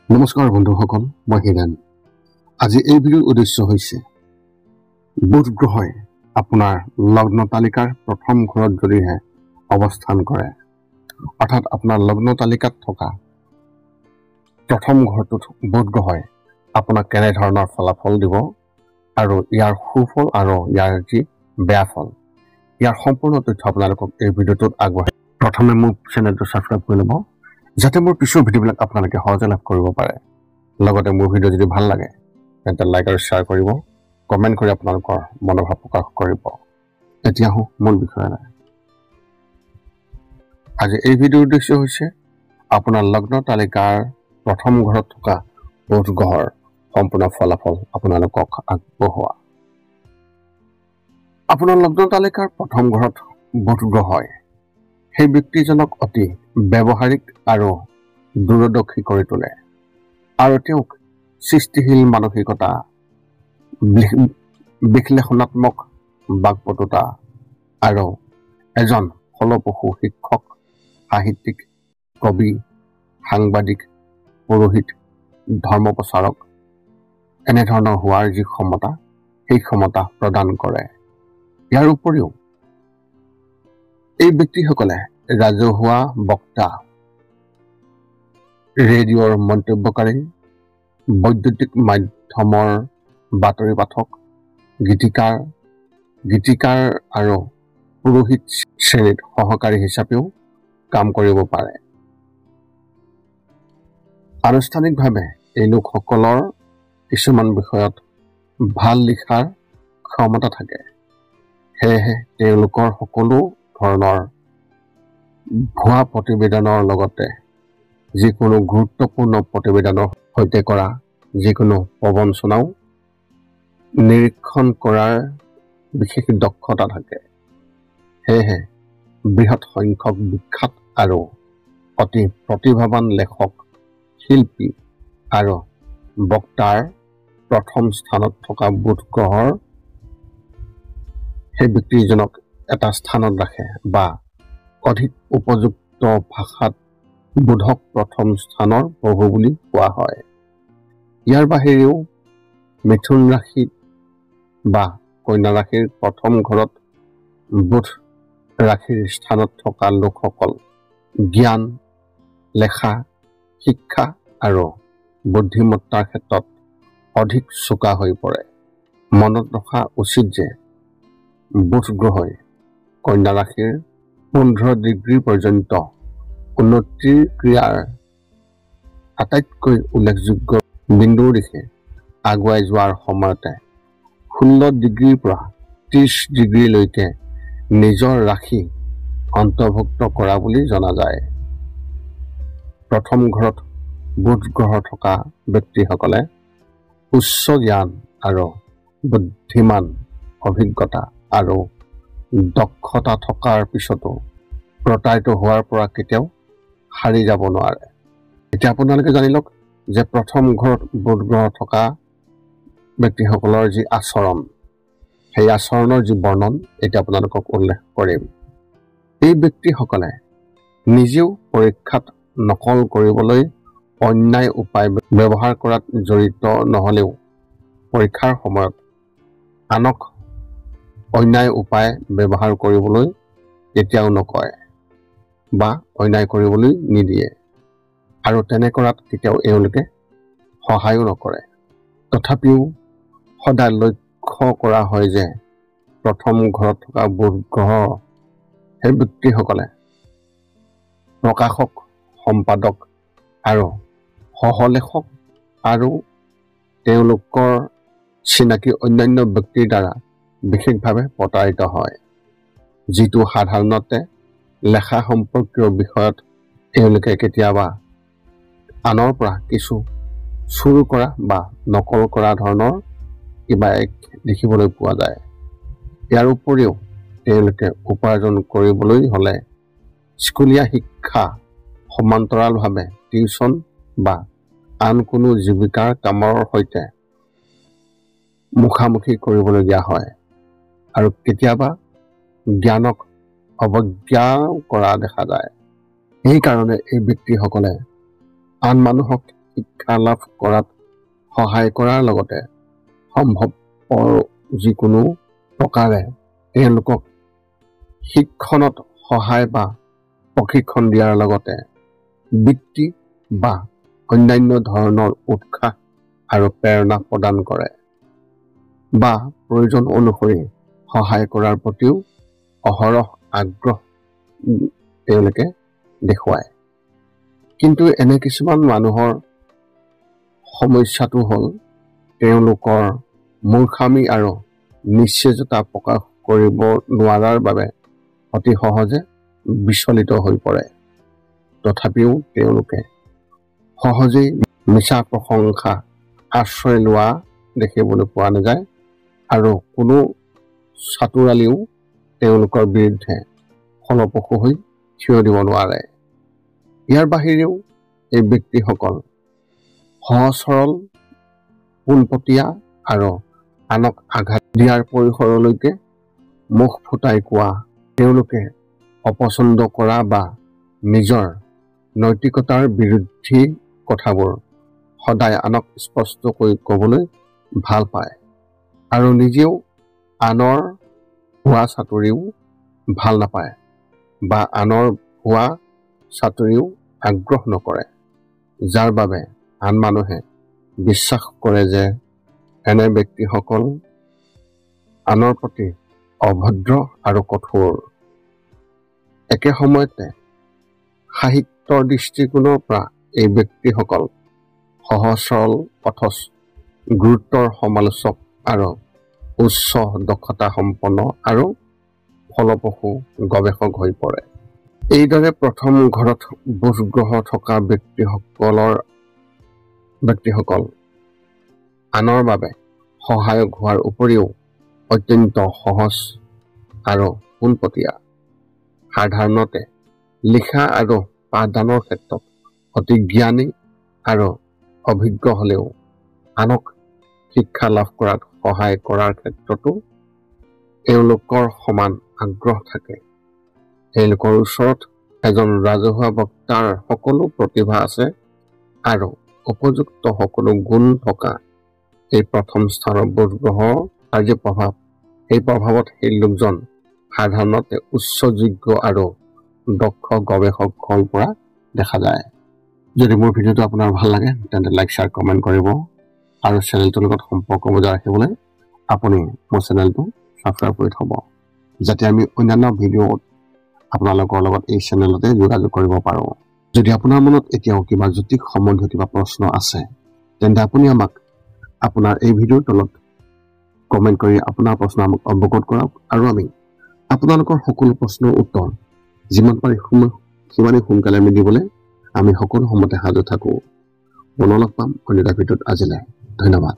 নমস্কাৰ বন্ধুসকল, মই হিৰেন। আজি এই ভিডিঅ'ৰ উদ্দেশ্য হৈছে বুধ গ্ৰহই আপোনাৰ লগ্ন তালিকাৰ প্ৰথম ঘৰত যদিহে অৱস্থান কৰে, অৰ্থাৎ আপোনাৰ লগ্ন তালিকাত থকা প্ৰথম ঘৰটোত বুধ গ্ৰহই আপোনাক কেনেধৰণৰ ফলাফল দিব আৰু ইয়াৰ সুফল আৰু ইয়াৰ যি বেয়া ফল, ইয়াৰ সম্পূৰ্ণ তথ্য আপোনালোকক এই ভিডিঅ'টোত আগবঢ়াই। প্ৰথমে মোৰ চেনেলটো ছাবস্ক্ৰাইব কৰি ল'ব, যাতে মোৰ পিছৰ ভিডিঅ'বিলাক আপোনালোকে সহজে লাভ কৰিব পাৰে। লগতে মোৰ ভিডিঅ' যদি ভাল লাগে তেন্তে লাইক আৰু শ্বেয়াৰ কৰিব, কমেণ্ট কৰি আপোনালোকৰ মনোভাৱ প্ৰকাশ কৰিব। এতিয়া আহোঁ মূল বিষয়লৈ। আজি এই ভিডিঅ'ৰ উদ্দেশ্য হৈছে আপোনাৰ লগ্ন তালিকাৰ প্ৰথম ঘৰত থকা বুধ গ্ৰহৰ সম্পূৰ্ণ ফলাফল আপোনালোকক আগবঢ়োৱা। আপোনাৰ লগ্ন তালিকাৰ প্ৰথম ঘৰত বুধ গ্ৰহই সেই ব্যক্তিজনক অতি ব্যৱহাৰিক আৰু দূৰদৰ্শী কৰি তোলে আৰু তেওঁক সৃষ্টিশীল মানসিকতা, বিশ্লেষণাত্মক বাকপটুতা আৰু এজন ফলপ্ৰসূ শিক্ষক, সাহিত্যিক, কবি, সাংবাদিক, পুৰোহিত, ধৰ্মপ্ৰচাৰক এনেধৰণৰ হোৱাৰ যি ক্ষমতা, সেই ক্ষমতা প্ৰদান কৰে। ইয়াৰ উপৰিও এই ব্যক্তিসকলে ৰাজহুৱা বক্তা, ৰেডিঅ'ৰ মন্তব্যকাৰী, বৈদ্যুতিক মাধ্যমৰ বাতৰি পাঠক, গীতিকাৰ আৰু পুৰোহিত শ্ৰেণীত সহকাৰী হিচাপেও কাম কৰিব পাৰে। আনুষ্ঠানিকভাৱে এই লোকসকলৰ কিছুমান বিষয়ত ভাল লিখাৰ ক্ষমতা থাকে। সেয়েহে তেওঁলোকৰ সকলো ধৰণৰ ভুৱা প্ৰতিবেদনৰ লগতে যিকোনো গুৰুত্বপূৰ্ণ প্ৰতিবেদনৰ সৈতে কৰা যিকোনো প্ৰবঞ্চনাও নিৰীক্ষণ কৰাৰ বিশেষ দক্ষতা থাকে। সেয়েহে বৃহৎ সংখ্যক বিখ্যাত আৰু অতি প্ৰতিভাৱান লেখক, শিল্পী আৰু বক্তাৰ প্ৰথম স্থানত থকা বুধ গ্ৰহৰ সেই ব্যক্তিজনক এটা স্থানত ৰাখে, বা অধিক উপযুক্ত ভাষাত বুধক প্ৰথম স্থানৰ প্ৰভু বুলি কোৱা হয়। ইয়াৰ বাহিৰেও মিথুন ৰাশিত বা কন্যা ৰাশিৰ প্ৰথম ঘৰত বুধ ৰাশিৰ স্থানত থকা লোকসকল জ্ঞান, লেখা, শিক্ষা আৰু বুদ্ধিমত্তাৰ ক্ষেত্ৰত অধিক চোকা হৈ পৰে। মনত ৰখা উচিত যে বুধ গ্ৰহই কন্যা ৰাশিৰ 15 ডিগ্ৰী পৰ্যন্ত উন্নতিৰ ক্ৰিয়াৰ আটাইতকৈ উল্লেখযোগ্য বিন্দুৰ দিশে আগুৱাই যোৱাৰ সময়তে 16 ডিগ্ৰীৰ পৰা 30 ডিগ্ৰীলৈকে নিজৰ ৰাশি অন্তৰ্ভুক্ত কৰা বুলি জনা যায়। প্ৰথম ঘৰত বুধ গ্ৰহ থকা ব্যক্তিসকলে উচ্চ জ্ঞান আৰু বুদ্ধিমান, অভিজ্ঞতা আৰু দক্ষতা থকাৰ পিছতো প্ৰতাৰিত হোৱাৰ পৰা কেতিয়াও সাৰি যাব নোৱাৰে। এতিয়া আপোনালোকে জানি লওক যে প্ৰথম ঘৰত বুধ গ্ৰহ থকা ব্যক্তিসকলৰ যি আচৰণ, সেই আচৰণৰ যি বৰ্ণন এতিয়া আপোনালোকক উল্লেখ কৰিম। এই ব্যক্তিসকলে নিজেও পৰীক্ষাত নকল কৰিবলৈ অন্যায় উপায় ব্যৱহাৰ কৰাত জড়িত নহলেও পৰীক্ষাৰ সময়ত আনক অন্যায় উপায় ব্যৱহাৰ কৰিবলৈ কেতিয়াও নকয় বা অন্যায় কৰিবলৈ নিদিয়ে, আৰু তেনে কৰাত কেতিয়াও এওঁলোকে সহায়ো নকৰে। তথাপিও সদায় লক্ষ্য কৰা হয় যে প্ৰথম ঘৰত থকা বুধ গ্ৰহ সেই ব্যক্তিসকলে প্ৰকাশক, সম্পাদক আৰু সহলেখক আৰু তেওঁলোকৰ চিনাকি অন্যান্য ব্যক্তিৰ দ্বাৰা বিশেষভাৱে প্ৰতাৰিত হয়, যিটো সাধাৰণতে লেখা সম্পৰ্কীয় বিষয়ত তেওঁলোকে কেতিয়াবা আনৰ পৰা কিছু চুৰ কৰা বা নকল কৰা ধৰণৰ কিবা এক দেখিবলৈ পোৱা যায়। ইয়াৰ উপৰিও তেওঁলোকে উপাৰ্জন কৰিবলৈ হ'লে স্কুলীয়া শিক্ষা সমান্তৰালভাৱে টিউচন বা আন কোনো জীৱিকাৰ কামৰ সৈতে মুখামুখি কৰিবলগীয়া হয়, আৰু কেতিয়াবা জ্ঞানক অৱজ্ঞাও কৰা দেখা যায়। সেইকাৰণে এই ব্যক্তিসকলে আন মানুহক শিক্ষা লাভ কৰাত সহায় কৰাৰ লগতে সম্ভৱপৰ যিকোনো প্ৰকাৰে তেওঁলোকক শিক্ষণত সহায় বা প্ৰশিক্ষণ দিয়াৰ লগতে বৃত্তি বা অন্যান্য ধৰণৰ উৎসাহ আৰু প্ৰেৰণা প্ৰদান কৰে বা প্ৰয়োজন অনুসৰি সহায় কৰাৰ প্ৰতিও অহৰহ আগ্ৰহ তেওঁলোকে দেখুৱায়। কিন্তু এনে কিছুমান মানুহৰ সমস্যাটো হ'ল তেওঁলোকৰ মূৰ্খামি আৰু নিশ্চেজতা প্ৰকাশ কৰিব নোৱাৰাৰ বাবে অতি সহজে বিচলিত হৈ পৰে। তথাপিও তেওঁলোকে সহজেই মিছা প্ৰশংসা আশ্ৰয় লোৱা দেখিবলৈ পোৱা নাযায় আৰু কোনো চাতুৰালিও তেওঁলোকৰ বিৰুদ্ধে ফলপ্ৰসূ হৈ থিয় দিব নোৱাৰে। ইয়াৰ বাহিৰেও এই ব্যক্তিসকল সহজ সৰল, পোনপটীয়া আৰু আনক আঘাত দিয়াৰ পৰিসৰলৈকে মুখ ফুটাই কোৱা, তেওঁলোকে অপচন্দ কৰা বা নিজৰ নৈতিকতাৰ বিৰুদ্ধী কথাবোৰ সদায় আনক স্পষ্টকৈ ক'বলৈ ভাল পায় আৰু নিজেও আনৰ ভুৱা চাতুৰিও ভাল নাপায় বা আনৰ ভুৱা চাতুৰিও আগ্ৰহ নকৰে, যাৰ বাবে আন মানুহে বিশ্বাস কৰে যে এনে ব্যক্তিসকল আনৰ প্ৰতি অভদ্ৰ আৰু কঠোৰ। একে সময়তে সাহিত্যৰ দৃষ্টিকোণৰ পৰা এই ব্যক্তিসকল সহজ সৰল অথচ গুৰুত্বৰ সমালোচক আৰু উচ্চ দক্ষতা সম্পন্ন আৰু ফলপ্ৰসূ গৱেষক হৈ পৰে। এইদৰে প্ৰথম ঘৰত বুধগ্ৰহ থকা ব্যক্তিসকল আনৰ বাবে সহায়ক হোৱাৰ উপৰিও অত্যন্ত সহজ আৰু পোনপটীয়া। সাধাৰণতে লিখা আৰু পাঠদানৰ ক্ষেত্ৰত অতি জ্ঞানী আৰু অভিজ্ঞ হ'লেও আনক শিক্ষা লাভ কৰাত সহায় কৰাৰ ক্ষেত্ৰতো এওঁলোকৰ সমান আগ্ৰহ থাকে। এওঁলোকৰ ওচৰত এজন ৰাজহুৱা বক্তাৰ সকলো প্ৰতিভা আছে আৰু উপযুক্ত সকলো গুণ থকা এই প্ৰথম স্থানৰ বুধ গ্ৰহৰ কাৰ্যপ্ৰভাৱ, এই প্ৰভাৱত সেই লোকজন সাধাৰণতে উচ্চযোগ্য আৰু দক্ষ গৱেষক হৈ পৰা দেখা যায়। যদি মোৰ ভিডিঅ'টো আপোনাৰ ভাল লাগে তেন্তে লাইক, শ্বেয়াৰ, কমেণ্ট কৰিব আৰু চেনেলটোৰ লগত সম্পৰ্ক বজাই ৰাখিবলৈ আপুনি মোৰ চেনেলটো ছাবস্ক্ৰাইব কৰি থ'ব, যাতে আমি অন্যান্য ভিডিঅ'ত আপোনালোকৰ লগত এই চেনেলতে যোগাযোগ কৰিব পাৰোঁ। যদি আপোনাৰ মনত এতিয়াও কিবা জ্যোতিষ সম্বন্ধীয় কিবা প্ৰশ্ন আছে তেন্তে আপুনি আমাক আপোনাৰ এই ভিডিঅ'ৰ তলত কমেণ্ট কৰি আপোনাৰ প্ৰশ্ন আমাক অৱগত কৰক আৰু আমি আপোনালোকৰ সকলো প্ৰশ্নৰ উত্তৰ যিমান পাৰি সিমানেই সোনকালে আমি দিবলৈ আমি সকলো সময়তে সাজু থাকোঁ। পুনৰ লগ পাম অন্য এটা ভিডিঅ'ত। আজিলৈ ধন্যবাদ।